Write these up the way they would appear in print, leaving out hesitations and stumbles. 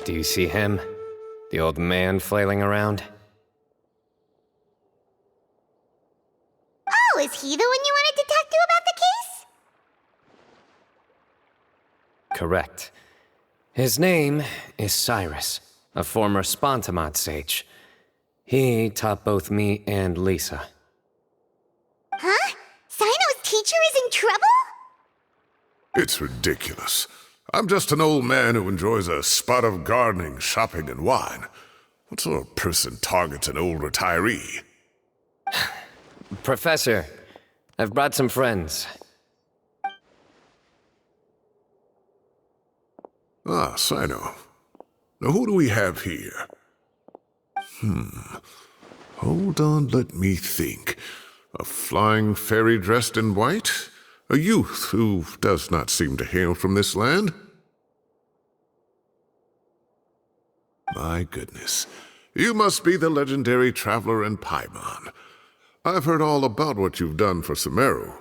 Do you see him? The old man flailing around? Oh, is he the one you wanted to talk to about the case? Correct. His name is Cyrus, a former Spontamod sage. He taught both me and Lisa. Huh? Sino's teacher is in trouble? It's ridiculous. I'm just an old man who enjoys a spot of gardening, shopping, and wine. What sort of person targets an old retiree? Professor, I've brought some friends. Ah, Sino. Now who do we have here? Hold on, let me think. A flying fairy dressed in white? A youth who does not seem to hail from this land? My goodness. You must be the legendary traveler in Paimon. I've heard all about what you've done for Sumeru.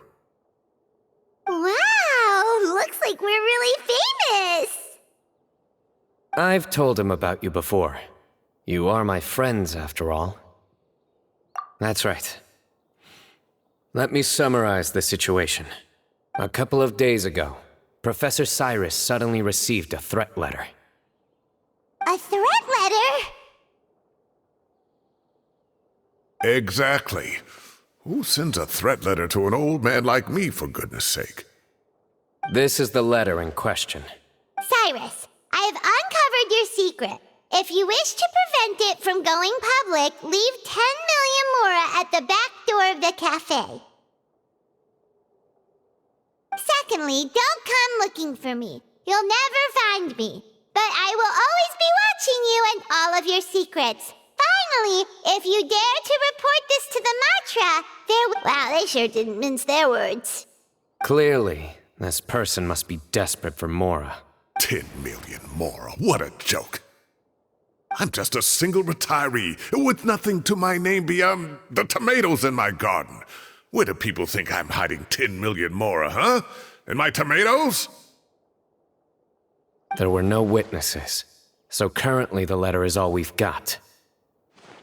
Wow, looks like we're really famous! I've told him about you before. You are my friends, after all. That's right. Let me summarize the situation. A couple of days ago, Professor Cyrus suddenly received a threat letter. A threat letter? Exactly. Who sends a threat letter to an old man like me, for goodness sake? This is the letter in question. Cyrus, I have uncovered your secret. If you wish to prevent it from going public, leave 10 million mora at the back door of the cafe. Secondly, don't come looking for me. You'll never find me. But I will always be watching you and all of your secrets. Finally, if you dare to report this to the Matra, wow, they sure didn't mince their words. Clearly, this person must be desperate for mora. 10 million mora, what a joke. I'm just a single retiree with nothing to my name beyond the tomatoes in my garden. Where do people think I'm hiding 10 million mora, huh? In my tomatoes? There were no witnesses, so currently the letter is all we've got.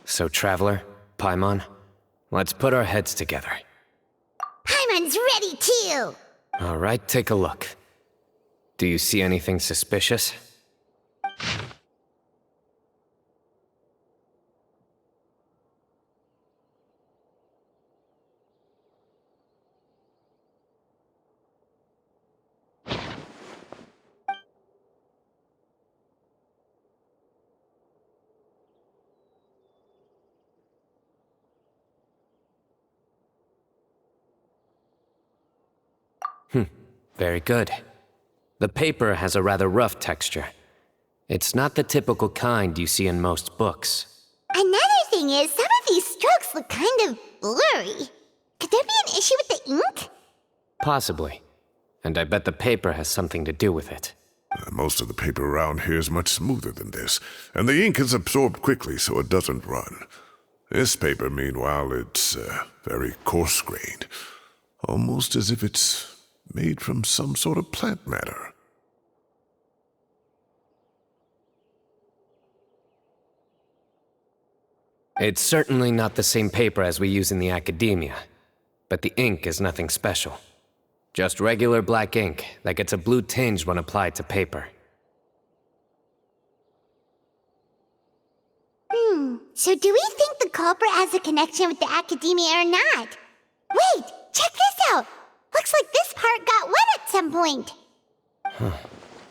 So, Traveler, Paimon, let's put our heads together. Paimon's ready too! All right, take a look. Do you see anything suspicious? Very good. The paper has a rather rough texture. It's not the typical kind you see in most books. Another thing is, some of these strokes look kind of blurry. Could there be an issue with the ink? Possibly. And I bet the paper has something to do with it. Most of the paper around here is much smoother than this, and the ink is absorbed quickly so it doesn't run. This paper, meanwhile, it's very coarse-grained. Almost as if it's made from some sort of plant matter. It's certainly not the same paper as we use in the academia, but the ink is nothing special. Just regular black ink that gets a blue tinge when applied to paper. So do we think the culprit has a connection with the academia or not? Wait, check this out! Looks like this part got wet at some point.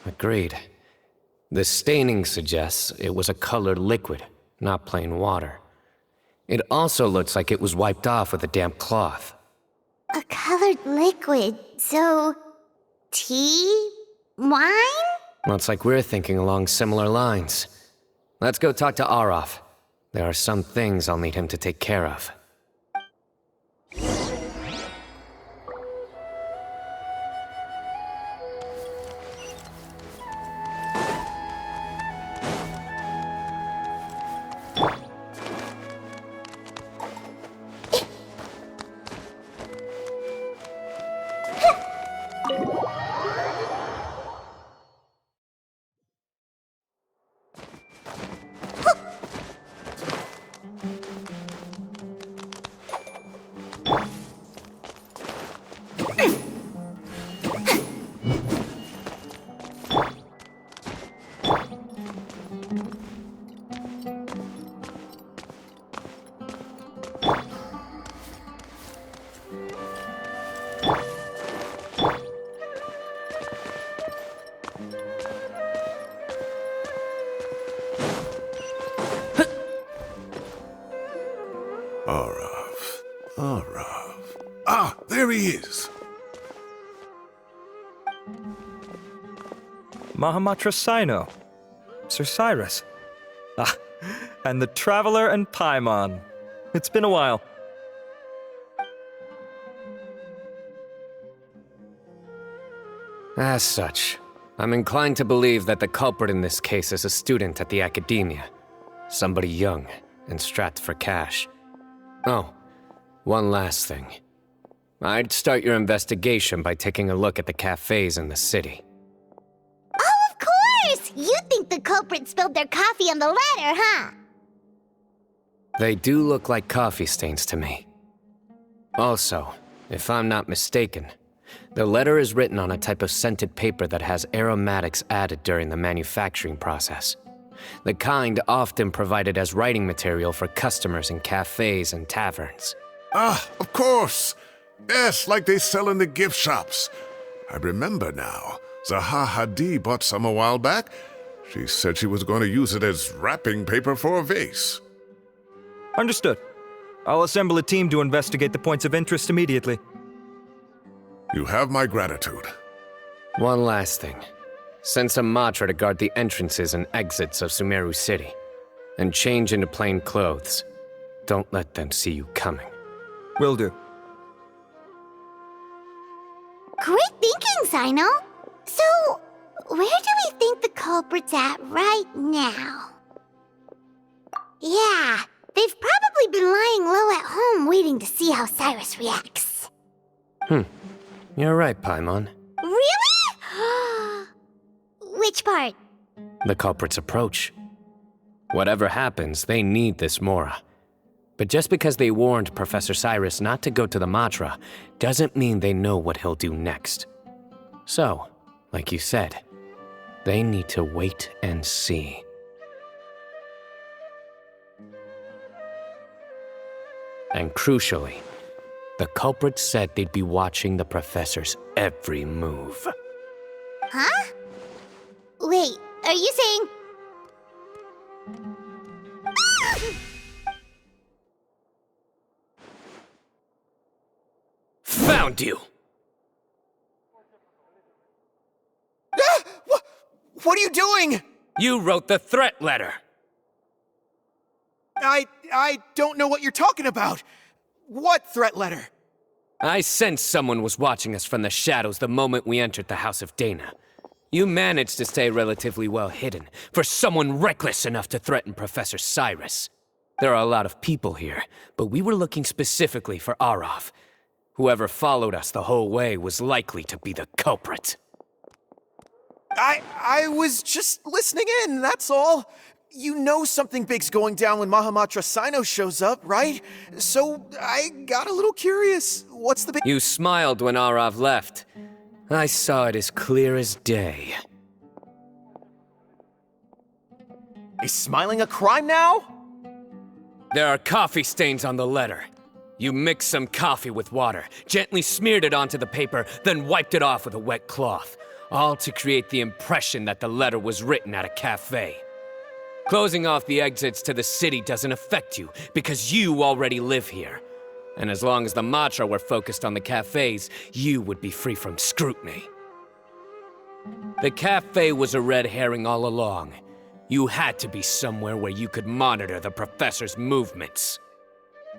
Agreed. The staining suggests it was a colored liquid, not plain water. It also looks like it was wiped off with a damp cloth. A colored liquid, so... tea? Wine? Looks like we're thinking along similar lines. Let's go talk to Arof. There are some things I'll need him to take care of. Ah, there he is. Mahamatra Sino. Sir Cyrus. Ah, and the Traveler and Paimon. It's been a while. As such, I'm inclined to believe that the culprit in this case is a student at the academia. Somebody young and strapped for cash. Oh, one last thing. I'd start your investigation by taking a look at the cafes in the city. Oh, of course! You think the culprit spilled their coffee on the ladder, huh? They do look like coffee stains to me. Also, if I'm not mistaken, the letter is written on a type of scented paper that has aromatics added during the manufacturing process. The kind often provided as writing material for customers in cafes and taverns. Ah, of course. Yes, like they sell in the gift shops. I remember now. Zaha Hadid bought some a while back. She said she was going to use it as wrapping paper for a vase. Understood. I'll assemble a team to investigate the points of interest immediately. You have my gratitude. One last thing. Send some Matra to guard the entrances and exits of Sumeru City. And change into plain clothes. Don't let them see you coming. Will do. Great thinking, Sino. So, where do we think the culprit's at right now? Yeah, they've probably been lying low at home waiting to see how Cyrus reacts. You're right, Paimon. Really? Which part? The culprit's approach. Whatever happens, they need this Mora. But just because they warned Professor Cyrus not to go to the Matra, doesn't mean they know what he'll do next. So, like you said, they need to wait and see. And crucially, the culprit said they'd be watching the professor's every move. Huh? Wait, are you saying... Found you! What are you doing? You wrote the threat letter! I don't know what you're talking about. What threat letter? I sensed someone was watching us from the shadows the moment we entered the House of Dana. You managed to stay relatively well hidden for someone reckless enough to threaten Professor Cyrus. There are a lot of people here, but we were looking specifically for Arav. Whoever followed us the whole way was likely to be the culprit. I was just listening in, that's all. You know something big's going down when Mahamatra Sino shows up, right? So I got a little curious. What's the big... You smiled when Arav left. I saw it as clear as day. Is smiling a crime now? There are coffee stains on the letter. You mixed some coffee with water, gently smeared it onto the paper, then wiped it off with a wet cloth, all to create the impression that the letter was written at a cafe. Closing off the exits to the city doesn't affect you, because you already live here. And as long as the Matra were focused on the cafes, you would be free from scrutiny. The cafe was a red herring all along. You had to be somewhere where you could monitor the professor's movements.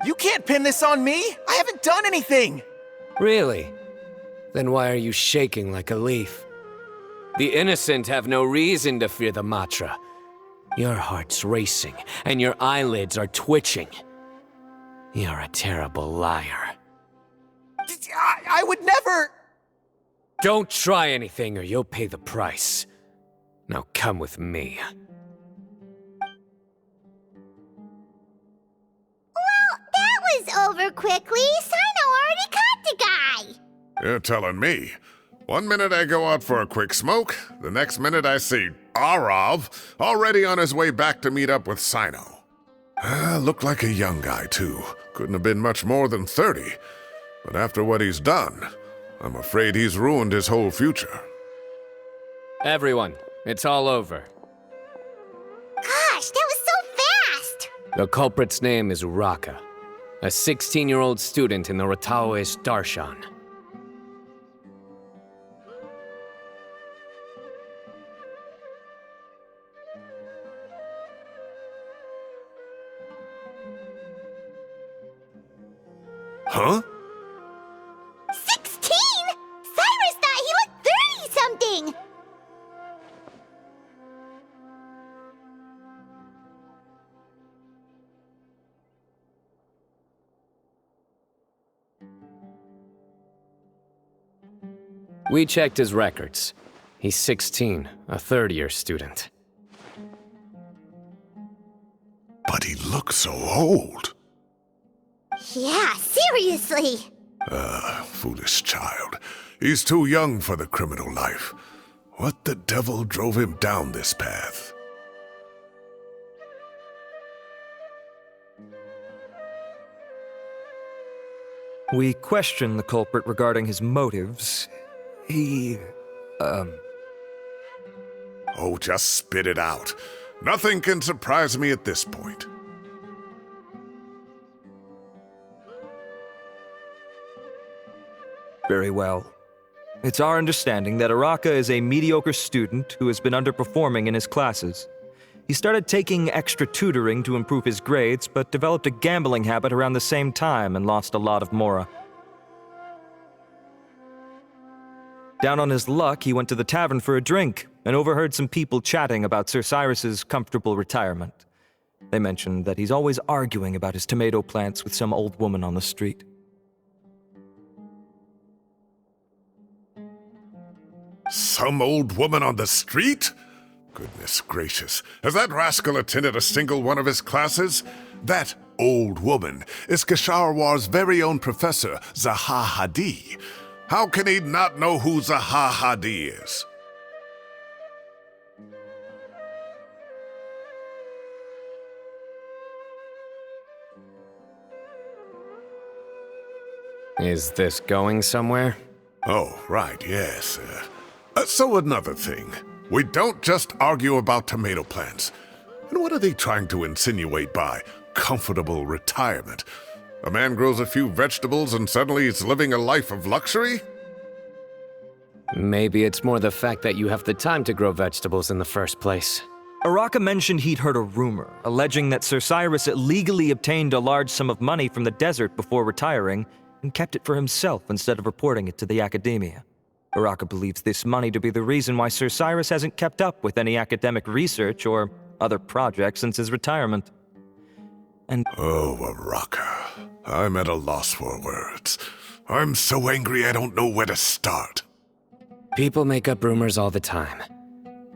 You can't pin this on me! I haven't done anything! Really? Then why are you shaking like a leaf? The innocent have no reason to fear the Matra. Your heart's racing, and your eyelids are twitching. You're a terrible liar. I would never... Don't try anything or you'll pay the price. Now come with me. Well, that was over quickly. Sino already caught the guy. You're telling me. One minute I go out for a quick smoke, the next minute I see Arav already on his way back to meet up with Sino. Looked like a young guy, too. Couldn't have been much more than 30. But after what he's done, I'm afraid he's ruined his whole future. Everyone, it's all over. Gosh, that was so fast. The culprit's name is Uraka. a 16-year-old student in the Rataoist Darshan. Huh? 16? Cyrus thought he looked 30-something! We checked his records. He's 16, a third-year student. But he looks so old. Yeah, seriously! Foolish child. He's too young for the criminal life. What the devil drove him down this path? We questioned the culprit regarding his motives. Oh, just spit it out. Nothing can surprise me at this point. Very well. It's our understanding that Araka is a mediocre student who has been underperforming in his classes. He started taking extra tutoring to improve his grades, but developed a gambling habit around the same time and lost a lot of mora. Down on his luck, he went to the tavern for a drink and overheard some people chatting about Sir Cyrus's comfortable retirement. They mentioned that he's always arguing about his tomato plants with some old woman on the street. Some old woman on the street? Goodness gracious, has that rascal attended a single one of his classes? That old woman is Kasharwar's very own professor, Zaha Hadi. How can he not know who Zaha Hadi is? Is this going somewhere? Oh, right, yes. So another thing. We don't just argue about tomato plants. And what are they trying to insinuate by comfortable retirement? A man grows a few vegetables and suddenly he's living a life of luxury? Maybe it's more the fact that you have the time to grow vegetables in the first place. Araka mentioned he'd heard a rumor, alleging that Sir Cyrus illegally obtained a large sum of money from the desert before retiring, and kept it for himself instead of reporting it to the academia. Araka believes this money to be the reason why Sir Cyrus hasn't kept up with any academic research or other projects since his retirement. Oh, Araka. I'm at a loss for words. I'm so angry I don't know where to start. People make up rumors all the time.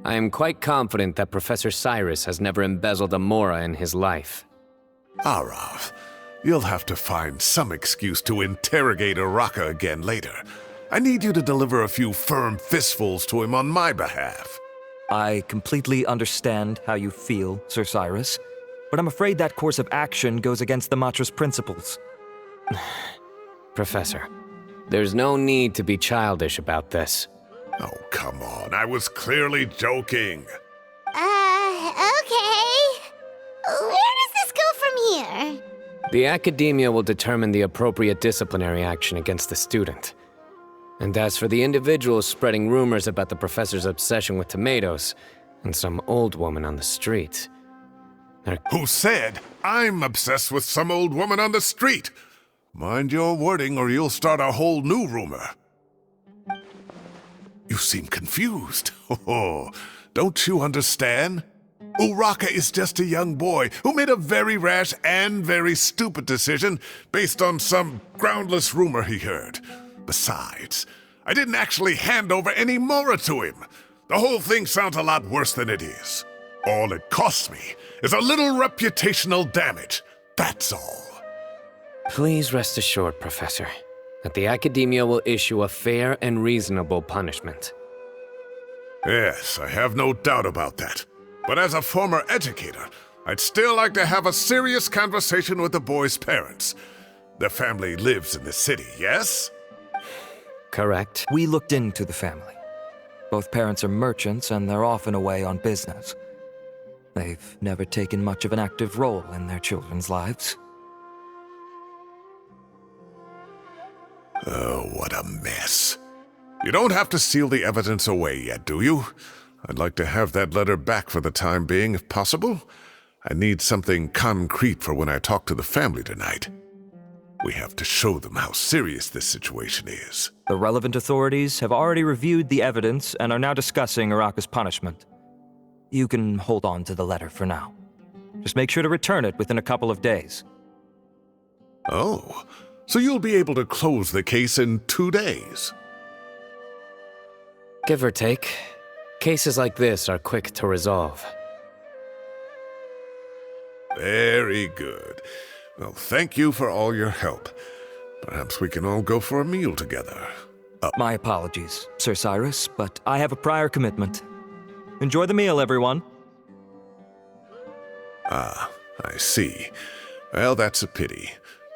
I am quite confident that Professor Cyrus has never embezzled a mora in his life. Arav, you'll have to find some excuse to interrogate Araka again later. I need you to deliver a few firm fistfuls to him on my behalf. I completely understand how you feel, Sir Cyrus, but I'm afraid that course of action goes against the Matra's principles. Professor, there's no need to be childish about this. Oh, come on. I was clearly joking. Okay. Where does this go from here? The academia will determine the appropriate disciplinary action against the student. And as for the individuals spreading rumors about the professor's obsession with tomatoes and some old woman on the street... Who said I'm obsessed with some old woman on the street? Mind your wording or you'll start a whole new rumor. You seem confused. Oh, don't you understand? Uraka is just a young boy who made a very rash and very stupid decision based on some groundless rumor he heard. Besides, I didn't actually hand over any mora to him. The whole thing sounds a lot worse than it is. All it costs me is a little reputational damage. That's all. Please rest assured, Professor, that the academia will issue a fair and reasonable punishment. Yes, I have no doubt about that. But as a former educator, I'd still like to have a serious conversation with the boy's parents. Their family lives in the city, yes? Correct. We looked into the family. Both parents are merchants and they're often away on business. They've never taken much of an active role in their children's lives. Oh, what a mess. You don't have to seal the evidence away yet, do you? I'd like to have that letter back for the time being, if possible. I need something concrete for when I talk to the family tonight. We have to show them how serious this situation is. The relevant authorities have already reviewed the evidence and are now discussing Araka's punishment. You can hold on to the letter for now. Just make sure to return it within a couple of days. Oh, so you'll be able to close the case in 2 days? Give or take. Cases like this are quick to resolve. Very good. Well, thank you for all your help. Perhaps we can all go for a meal together. My apologies, Sir Cyrus, but I have a prior commitment. Enjoy the meal, everyone. Ah, I see. Well, that's a pity.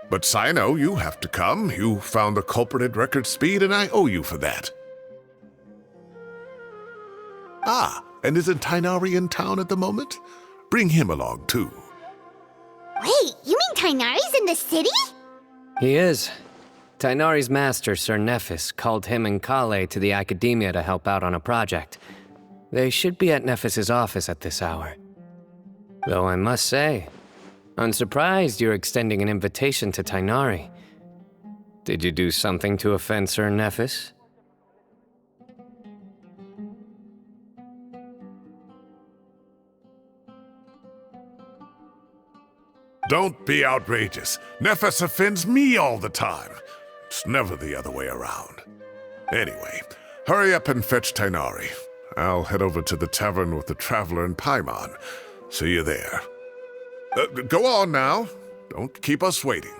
But Sino, you have to come. You found the culprit at record speed, and I owe you for that. Ah, and isn't Tainari in town at the moment? Bring him along, too. Wait, you mean Tainari's in the city? He is. Tainari's master, Sir Nephis, called him and Kale to the Academia to help out on a project. They should be at Nephis's office at this hour. Though I must say, I'm surprised you're extending an invitation to Tainari. Did you do something to offend Sir Nephis? Don't be outrageous. Nephis offends me all the time. It's never the other way around. Anyway, hurry up and fetch Tainari. I'll head over to the tavern with the Traveler and Paimon. See you there. Go on now. Don't keep us waiting.